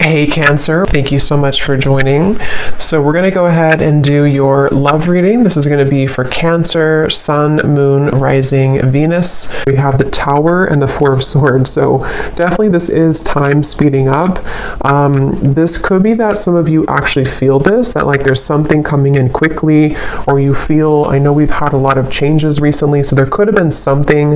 Hey Cancer, thank you so much for joining. So we're going to go ahead and do your love reading. This is going to be for Cancer, Sun, Moon, Rising, Venus. We have the Tower and the Four of Swords. So definitely this is time speeding up. This could be that some of you actually feel this, that like there's something coming in quickly, or you feel, I know we've had a lot of changes recently, so there could have been something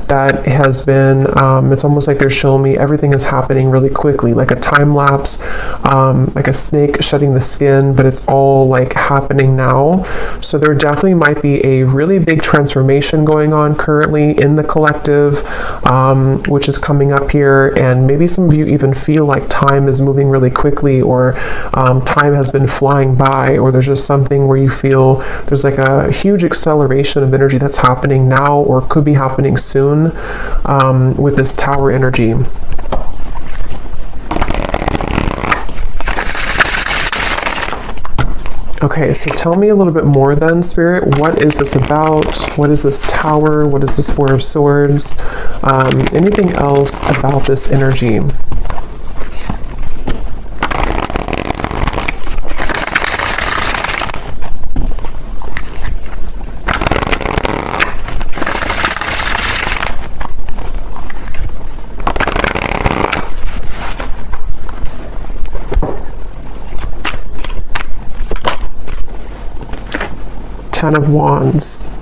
that has been, it's almost like they're showing me everything is happening really quickly, like a time lapse. Like a snake shedding the skin, but it's all like happening now. So there definitely might be a really big transformation going on currently in the collective, which is coming up here. And maybe some of you even feel like time is moving really quickly, or time has been flying by, or there's just something where you feel there's like a huge acceleration of energy that's happening now or could be happening soon with this Tower energy. Okay, so tell me a little bit more then, Spirit. What is this about? What is this Tower? What is this Four of Swords? Anything else about this energy? Ten of Wands.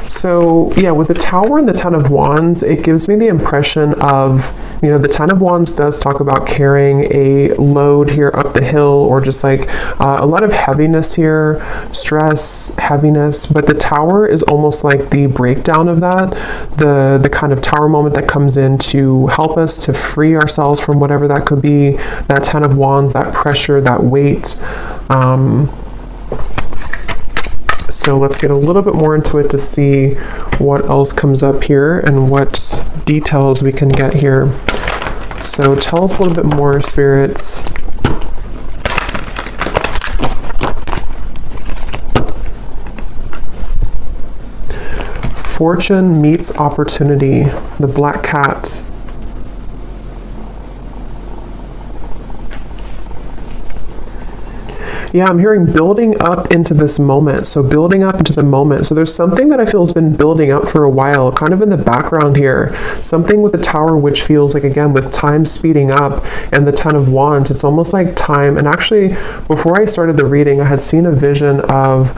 So yeah, with the Tower and the Ten of Wands, it gives me the impression of, you know, the Ten of Wands does talk about carrying a load here up the hill, or just like a lot of heaviness here, stress, heaviness. But the Tower is almost like the breakdown of that, the kind of Tower moment that comes in to help us to free ourselves from whatever that could be, that Ten of Wands, that pressure, that weight. So let's get a little bit more into it to see what else comes up here and what details we can get here. So tell us a little bit more, spirits. Fortune meets opportunity, the Black Cat. Yeah, I'm hearing building up into this moment. So building up into the moment. So there's something that I feel has been building up for a while, kind of in the background here. Something with the Tower, which feels like, again, with time speeding up, and the Ten of Wands, it's almost like time. And actually, before I started the reading, I had seen a vision of,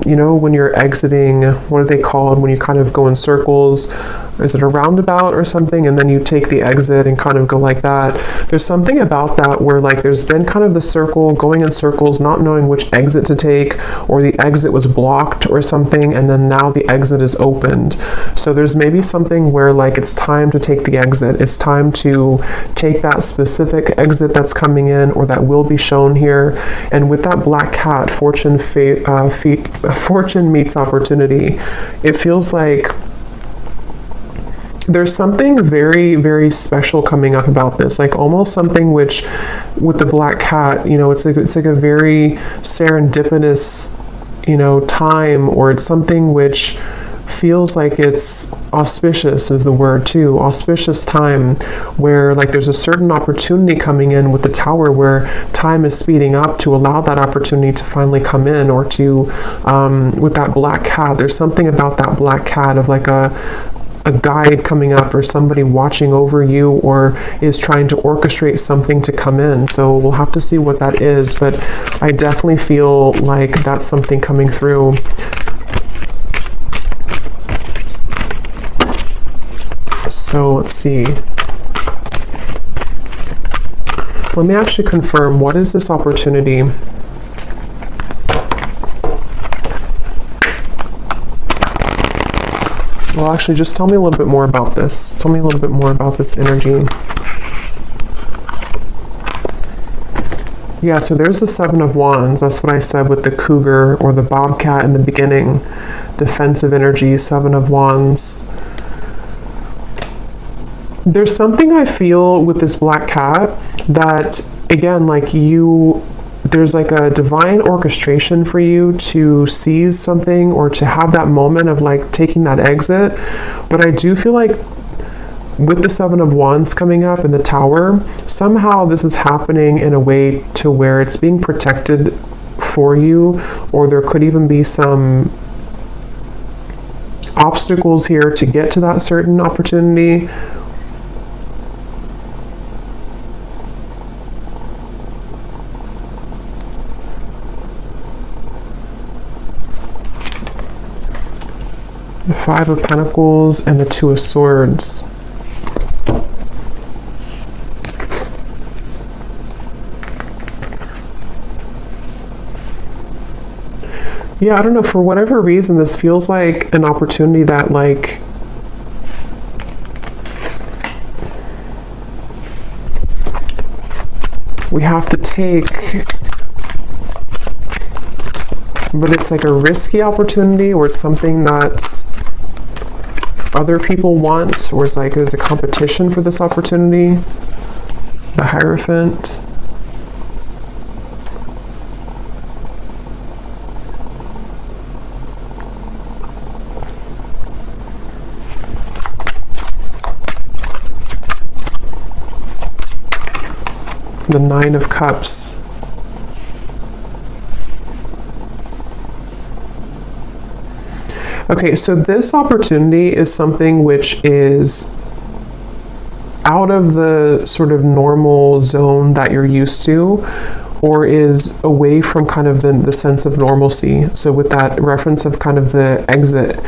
you know, when you're exiting, what are they called? When you kind of go in circles. Is it a roundabout or something? And then you take the exit and kind of go like that. There's something about that where like there's been kind of the circle, going in circles, not knowing which exit to take, or the exit was blocked or something, and then now the exit is opened. So there's maybe something where like it's time to take the exit. It's time to take that specific exit that's coming in, or that will be shown here. And with that Black Cat, fortune meets opportunity. It feels like there's something very, very special coming up about this, like almost something which, with the Black Cat, you know, it's like a very serendipitous, you know, time, or it's something which feels like it's auspicious is the word too, auspicious time, where like there's a certain opportunity coming in with the Tower, where time is speeding up to allow that opportunity to finally come in, or to, with that Black Cat, there's something about that Black Cat of like a guide coming up, or somebody watching over you, or is trying to orchestrate something to come in. So we'll have to see what that is, but I definitely feel like that's something coming through. So let's see. Let me actually confirm, what is this opportunity? Well, actually, just tell me a little bit more about this. Tell me a little bit more about this energy. Yeah, so there's the Seven of Wands. That's what I said with the cougar or the bobcat in the beginning. Defensive energy, Seven of Wands. There's something I feel with this Black Cat that, again, like there's like a divine orchestration for you to seize something or to have that moment of like taking that exit. But I do feel like with the Seven of Wands coming up in the Tower, somehow this is happening in a way to where it's being protected for you, or there could even be some obstacles here to get to that certain opportunity. The Five of Pentacles and the Two of Swords. Yeah, I don't know, for whatever reason, this feels like an opportunity that, like, we have to take, but it's like a risky opportunity, or it's something that other people want, or it's like there's a competition for this opportunity. The Hierophant. The Nine of Cups. Okay, so this opportunity is something which is out of the sort of normal zone that you're used to, or is away from kind of the sense of normalcy. So with that reference of kind of the exit,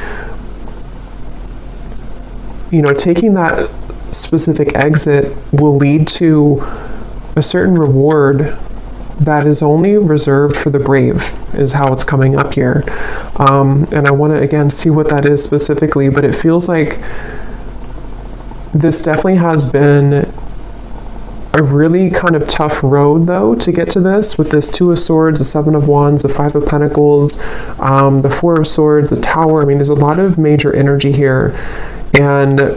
you know, taking that specific exit will lead to a certain reward that is only reserved for the brave, is how it's coming up here. And I want to again see what that is specifically, but it feels like this definitely has been a really kind of tough road though to get to this, with this Two of Swords, the Seven of Wands, the Five of Pentacles, the Four of Swords, the Tower. I mean, there's a lot of major energy here, and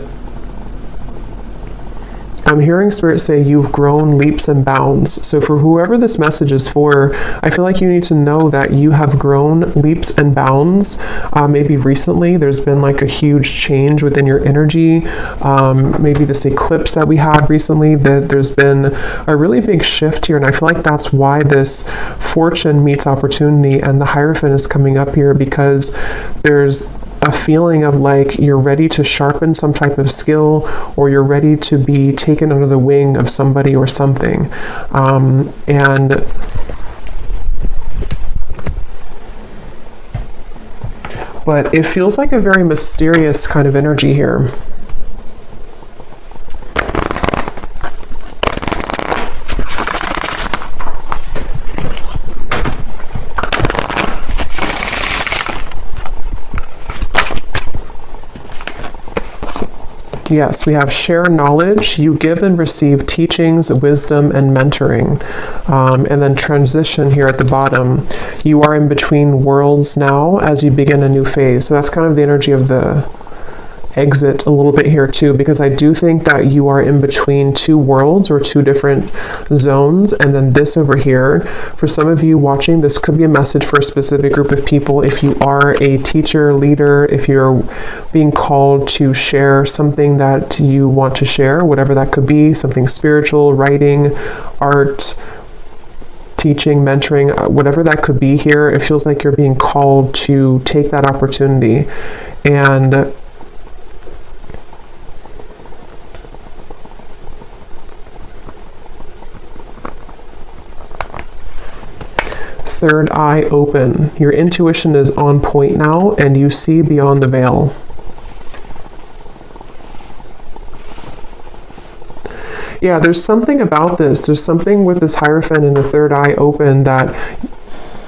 I'm hearing Spirit say you've grown leaps and bounds. So for whoever this message is for, I feel like you need to know that you have grown leaps and bounds. Maybe recently there's been like a huge change within your energy. Maybe this eclipse that we had recently, that there's been a really big shift here. And I feel like that's why this Fortune meets opportunity and the Hierophant is coming up here, because there's a feeling of like you're ready to sharpen some type of skill, or you're ready to be taken under the wing of somebody or something. But it feels like a very mysterious kind of energy here. Yes, we have share knowledge. You give and receive teachings, wisdom, and mentoring. And then transition here at the bottom. You are in between worlds now as you begin a new phase. So that's kind of the energy of the exit a little bit here too, because I do think that you are in between two worlds or two different zones. And then this over here, for some of you watching, this could be a message for a specific group of people. If you are a teacher, leader, if you're being called to share something that you want to share, whatever that could be, something spiritual, writing, art, teaching, mentoring, whatever that could be here, it feels like you're being called to take that opportunity. And third eye open. Your intuition is on point now, and you see beyond the veil. Yeah, there's something about this. There's something with this Hierophant and the third eye open that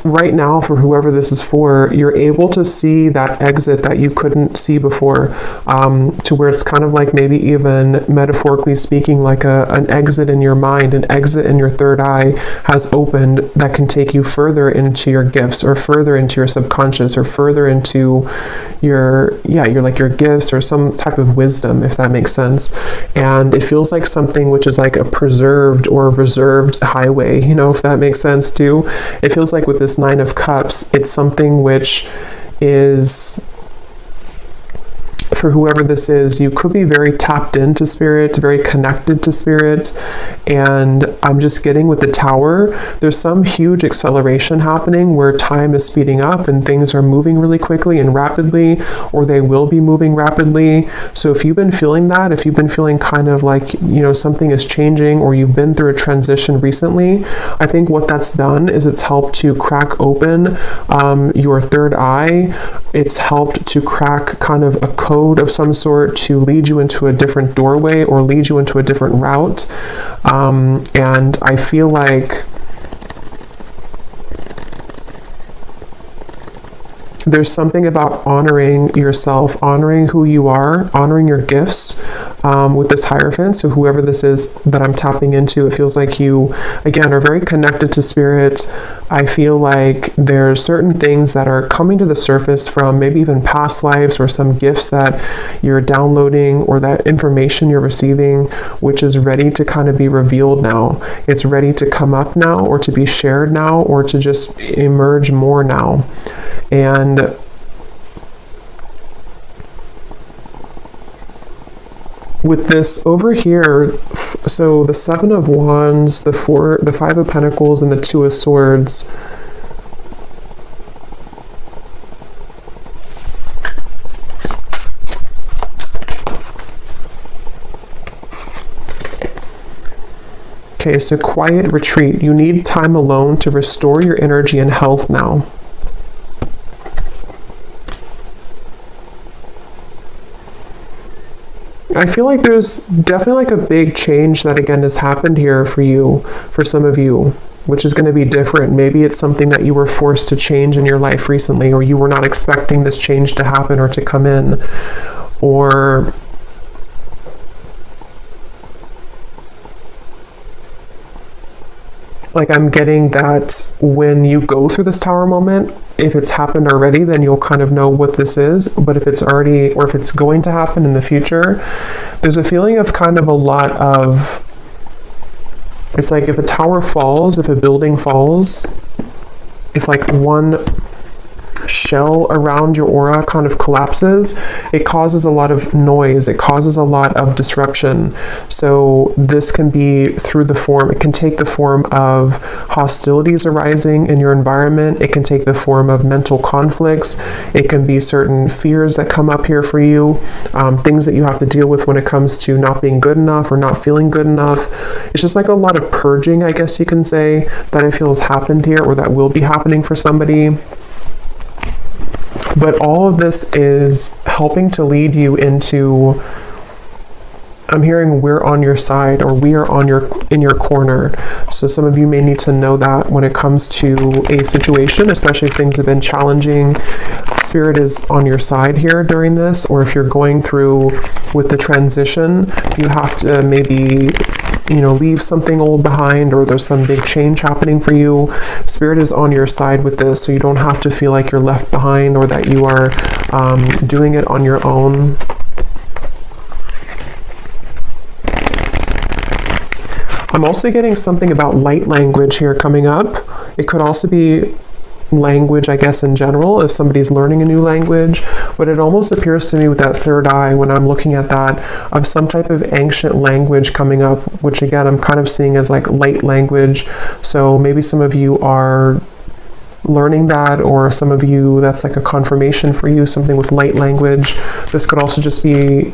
right now, for whoever this is for, you're able to see that exit that you couldn't see before, to where it's kind of like, maybe even metaphorically speaking, like an exit in your mind, an exit in your third eye has opened that can take you further into your gifts, or further into your subconscious, or further into your gifts, or some type of wisdom, if that makes sense. And it feels like something which is like a preserved or reserved highway, if that makes sense too. It feels like with this Nine of Cups, it's something which is, for whoever this is, you could be very tapped into spirit, very connected to spirit. And I'm just getting with the Tower, there's some huge acceleration happening where time is speeding up and things are moving really quickly and rapidly, or they will be moving rapidly. So if you've been feeling that, if you've been feeling kind of like, something is changing, or you've been through a transition recently, I think what that's done is it's helped to crack open your third eye. It's helped to crack kind of a code of some sort to lead you into a different doorway, or lead you into a different route. And I feel like there's something about honoring yourself, honoring who you are, honoring your gifts, with this Hierophant. So whoever this is that I'm tapping into, it feels like you, again, are very connected to spirit. I feel like there's certain things that are coming to the surface from maybe even past lives, or some gifts that you're downloading, or that information you're receiving, which is ready to kind of be revealed now. It's ready to come up now, or to be shared now, or to just emerge more now. And with this over here, so the Seven of Wands, the Five of Pentacles, and the Two of Swords, okay, so quiet retreat. You need time alone to restore your energy and health now. I feel like there's definitely like a big change that again has happened here for you, for some of you, which is going to be different. Maybe it's something that you were forced to change in your life recently, or you were not expecting this change to happen or to come in, or like I'm getting that when you go through this Tower moment, if it's happened already, then you'll kind of know what this is. But if it's already, or if it's going to happen in the future, there's a feeling of kind of a lot of, it's like if a tower falls, if a building falls, if like one shell around your aura kind of collapses, it causes a lot of noise, it causes a lot of disruption. So this can be through the form, it can take the form of hostilities arising in your environment, it can take the form of mental conflicts, it can be certain fears that come up here for you, things that you have to deal with when it comes to not being good enough or not feeling good enough. It's just like a lot of purging, I guess you can say, that I feel has happened here, or that will be happening for somebody. But all of this is helping to lead you into, I'm hearing we're on your side, or we are in your corner. So some of you may need to know that when it comes to a situation, especially if things have been challenging, Spirit is on your side here during this. Or if you're going through with the transition, you have to maybe leave something old behind, or there's some big change happening for you. Spirit is on your side with this, so you don't have to feel like you're left behind, or that you are doing it on your own. I'm also getting something about light language here coming up. It could also be language, I guess, in general, if somebody's learning a new language, but it almost appears to me with that third eye, when I'm looking at that, of some type of ancient language coming up, which again, I'm kind of seeing as like light language. So maybe some of you are learning that, or some of you, that's like a confirmation for you, something with light language. This could also just be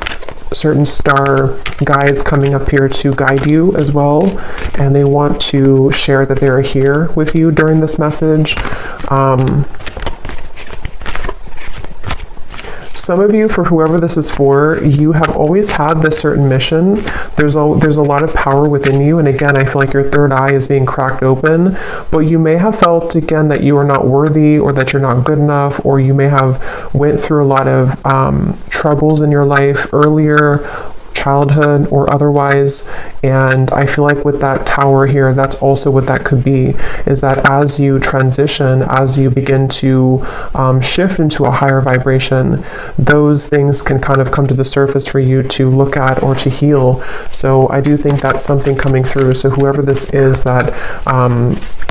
certain star guides coming up here to guide you as well, and they want to share that they're here with you during some some of you, for whoever this is for, you have always had this certain mission. There's a lot of power within you, and again, I feel like your third eye is being cracked open, but you may have felt again that you are not worthy, or that you're not good enough, or you may have went through a lot of troubles in your life earlier, childhood or otherwise. And I feel like with that tower here, that's also what that could be, is that as you transition, as you begin to shift into a higher vibration, those things can kind of come to the surface for you to look at or to heal. So I do think that's something coming through. So whoever this is that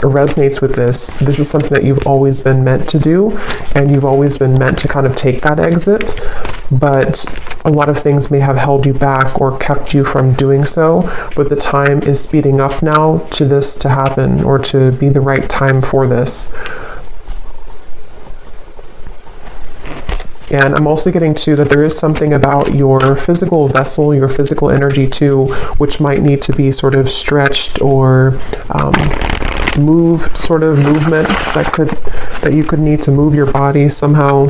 resonates with this is something that you've always been meant to do, and you've always been meant to kind of take that exit, but a lot of things may have held you back or kept you from doing so, but the time is speeding up now to this to happen, or to be the right time for this. And I'm also getting to that there is something about your physical vessel, your physical energy too, which might need to be sort of stretched or moved, sort of movements that you could need to move your body somehow.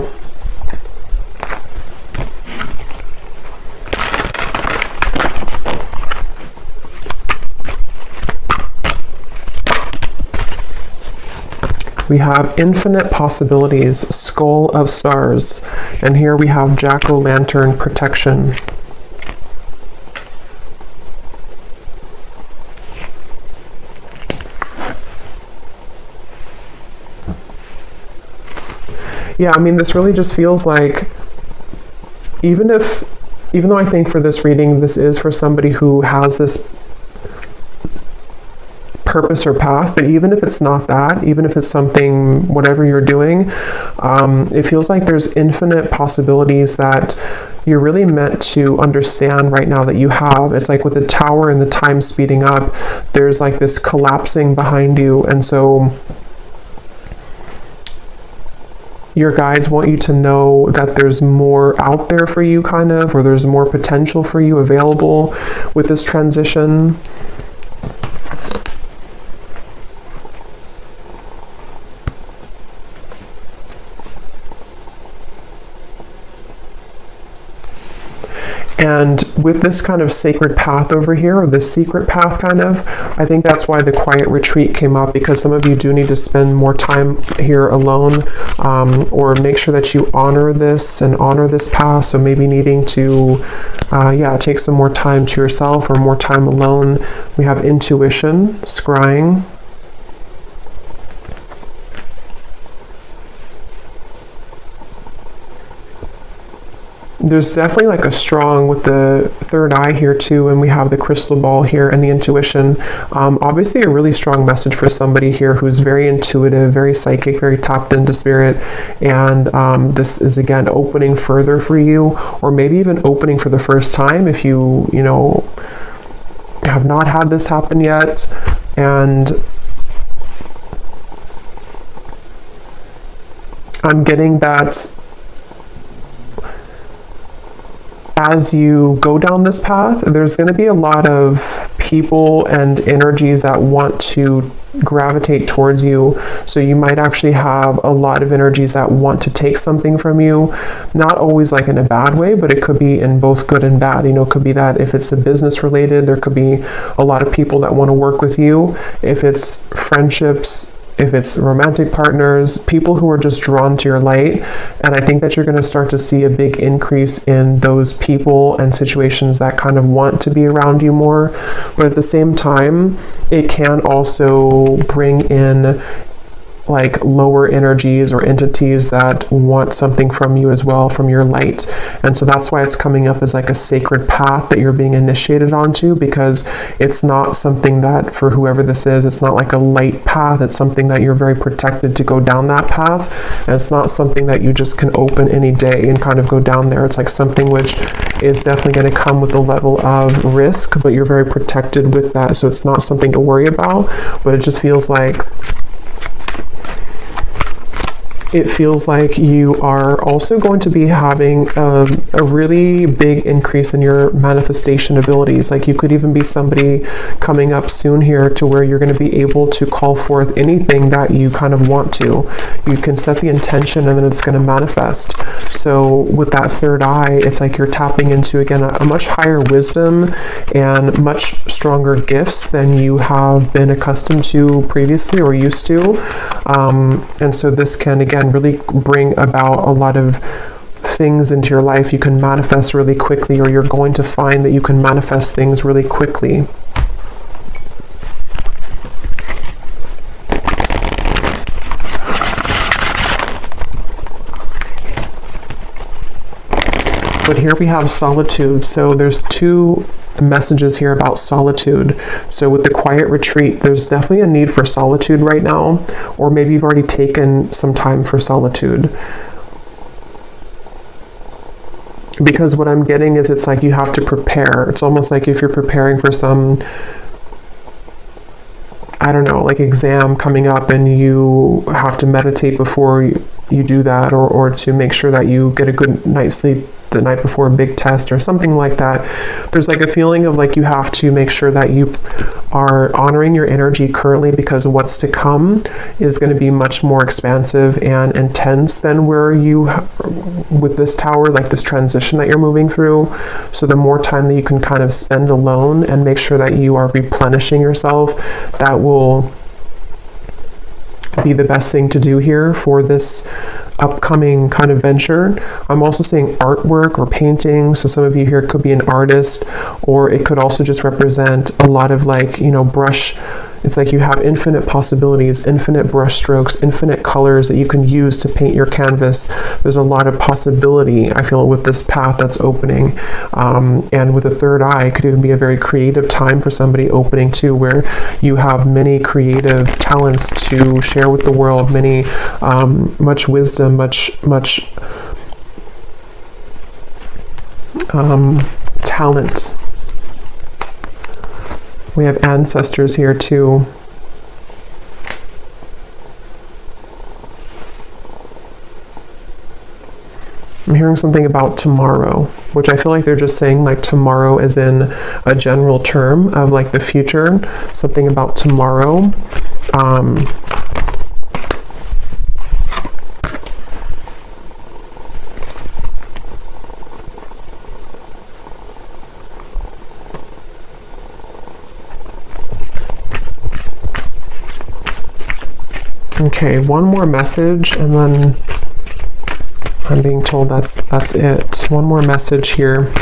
We have infinite possibilities, skull of stars, and here we have jack-o'-lantern protection. Yeah, I mean, this really just feels like, even though I think for this reading, this is for somebody who has this purpose or path, but even if it's not that, even if it's something, whatever you're doing, it feels like there's infinite possibilities that you're really meant to understand right now that you have. It's like with the tower and the time speeding up, there's like this collapsing behind you, and so your guides want you to know that there's more out there for you, kind of, or there's more potential for you available with this transition. And with this kind of sacred path over here, or this secret path kind of, I think that's why the quiet retreat came up, because some of you do need to spend more time here alone, or make sure that you honor this and honor this path. So maybe needing to, take some more time to yourself or more time alone. We have intuition, scrying. There's definitely like a strong with the third eye here too, and we have the crystal ball here and the intuition. Obviously a really strong message for somebody here who's very intuitive, very psychic, very tapped into spirit, and this is again opening further for you, or maybe even opening for the first time if you have not had this happen yet. And I'm getting that as you go down this path, there's going to be a lot of people and energies that want to gravitate towards you. So you might actually have a lot of energies that want to take something from you, not always like in a bad way, but it could be in both good and bad. It could be that if it's a business related, there could be a lot of people that want to work with you. If it's friendships, if it's romantic partners, people who are just drawn to your light. And I think that you're going to start to see a big increase in those people and situations that kind of want to be around you more. But at the same time, it can also bring in like lower energies or entities that want something from you as well, from your light. And so that's why it's coming up as like a sacred path that you're being initiated onto, because it's not something that, for whoever this is, it's not like a light path. It's something that you're very protected to go down that path. And it's not something that you just can open any day and kind of go down there. It's like something which is definitely going to come with a level of risk, but you're very protected with that. So it's not something to worry about, but it just feels like it feels like you are also going to be having a really big increase in your manifestation abilities. Like you could even be somebody coming up soon here to where you're going to be able to call forth anything that you kind of want to. You can set the intention and then it's going to manifest. So with that third eye, it's like you're tapping into, again, a much higher wisdom and much stronger gifts than you have been accustomed to previously or used to. And so this can, again, really bring about a lot of things into your life you can manifest really quickly, or you're going to find that you can manifest things really quickly. But here we have solitude. So there's two messages here about solitude. So with the quiet retreat, there's definitely a need for solitude right now, or maybe you've already taken some time for solitude. Because what I'm getting is it's like you have to prepare. It's almost like if you're preparing for some, I don't know, like exam coming up and you have to meditate before you do that, or to make sure that you get a good night's sleep the night before a big test or something like that. There's like a feeling of like you have to make sure that you are honoring your energy currently, because what's to come is going to be much more expansive and intense than where you with this tower, like this transition that you're moving through. So the more time that you can kind of spend alone and make sure that you are replenishing yourself, that will be the best thing to do here for this upcoming kind of venture. I'm also seeing artwork or painting. So some of you here could be an artist, or it could also just represent a lot of like, you know, brush. It's like you have infinite possibilities, infinite brush strokes, infinite colors that you can use to paint your canvas. There's a lot of possibility, I feel, with this path that's opening. And with the third eye, it could even be a very creative time for somebody opening too, where you have many creative talents to share with the world, many, much wisdom, much talent. We have ancestors here too. I'm hearing something about tomorrow, which I feel like they're just saying like tomorrow as in a general term of like the future, something about tomorrow. Okay, one more message and then I'm being told that's it. One more message here.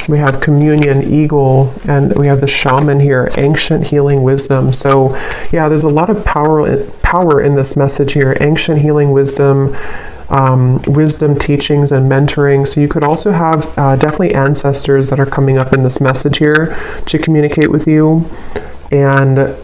We have communion, eagle, and we have the shaman here, ancient healing wisdom. So yeah, there's a lot of power in this message here, ancient healing wisdom, wisdom teachings and mentoring. So you could also have definitely ancestors that are coming up in this message here to communicate with you. And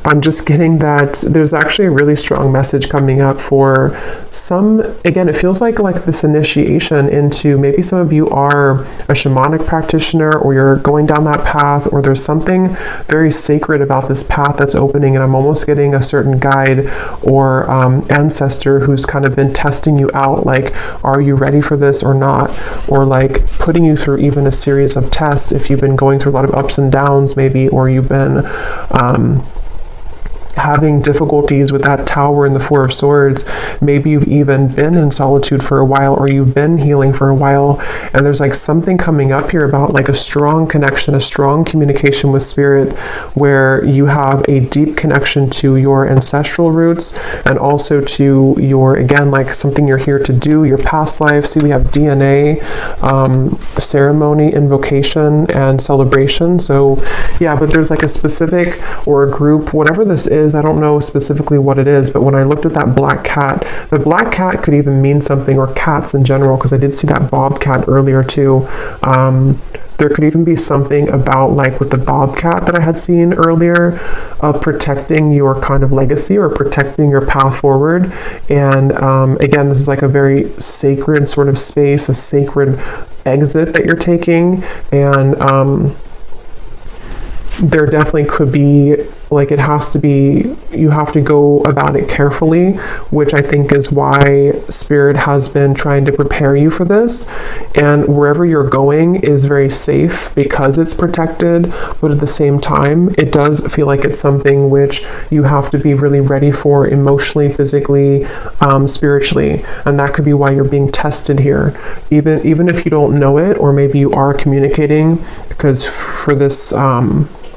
I'm just getting that there's actually a really strong message coming up for some. Again, it feels like this initiation into, maybe some of you are a shamanic practitioner, or you're going down that path, or there's something very sacred about this path that's opening, and I'm almost getting a certain guide or ancestor who's kind of been testing you out, like, are you ready for this or not? Or like putting you through even a series of tests if you've been going through a lot of ups and downs maybe, or you've been having difficulties with that tower and the Four of Swords. Maybe you've even been in solitude for a while, or you've been healing for a while, and there's like something coming up here about like a strong connection, a strong communication with spirit, where you have a deep connection to your ancestral roots, and also to your, again, like something you're here to do, your past life. See, we have DNA, ceremony, invocation, and celebration. So yeah, but there's like a specific or a group, whatever this is, is. I don't know specifically what it is, but when I looked at that black cat, the black cat could even mean something, or cats in general, because I did see that bobcat earlier too. There could even be something about, like with the bobcat that I had seen earlier, of protecting your kind of legacy or protecting your path forward. And again, this is like a very sacred sort of space, a sacred exit that you're taking. And there definitely could be, like, it has to be, you have to go about it carefully, which I think is why Spirit has been trying to prepare you for this. And wherever you're going is very safe because it's protected, but at the same time, it does feel like it's something which you have to be really ready for emotionally, physically, spiritually. And that could be why you're being tested here. Even if you don't know it, or maybe you are communicating, because for this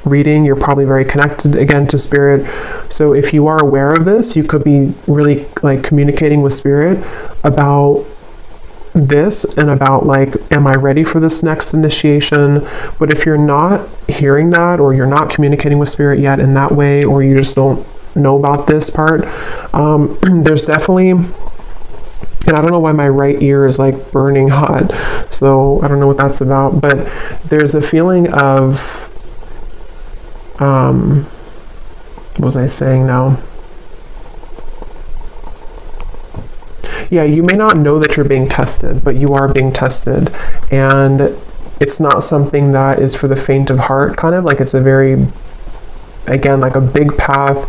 reading, you're probably very connected again to Spirit. So if you are aware of this, you could be really like communicating with Spirit about this and about, like, am I ready for this next initiation? But if you're not hearing that, or you're not communicating with Spirit yet in that way, or you just don't know about this part, there's definitely, and I don't know why my right ear is like burning hot, so I don't know what that's about, but there's a feeling of what was I saying now? Yeah, you may not know that you're being tested, but you are being tested. And it's not something that is for the faint of heart, kind of like, it's a very, again, like a big path.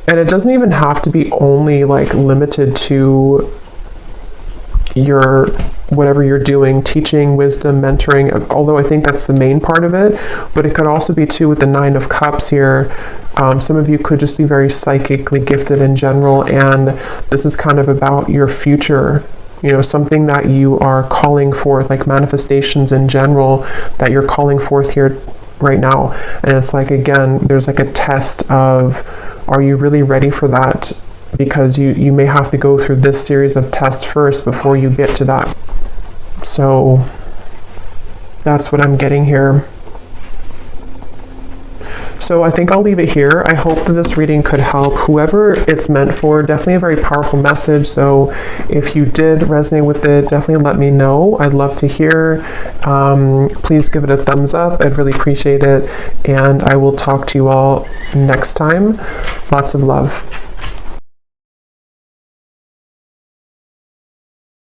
And it doesn't even have to be only like limited to your whatever you're doing, teaching, wisdom, mentoring, although I think that's the main part of it. But it could also be too with the 9 of Cups here. Some of you could just be very psychically gifted in general, and this is kind of about your future, you know, something that you are calling forth, like manifestations in general that you're calling forth here right now. And it's like, again, there's like a test of, are you really ready for that? Because you may have to go through this series of tests first before you get to that. So that's what I'm getting here. So I think I'll leave it here. I hope that this reading could help whoever it's meant for. Definitely a very powerful message. So if you did resonate with it, definitely let me know. I'd love to hear. Please give it a thumbs up. I'd really appreciate it. And I will talk to you all next time. Lots of love.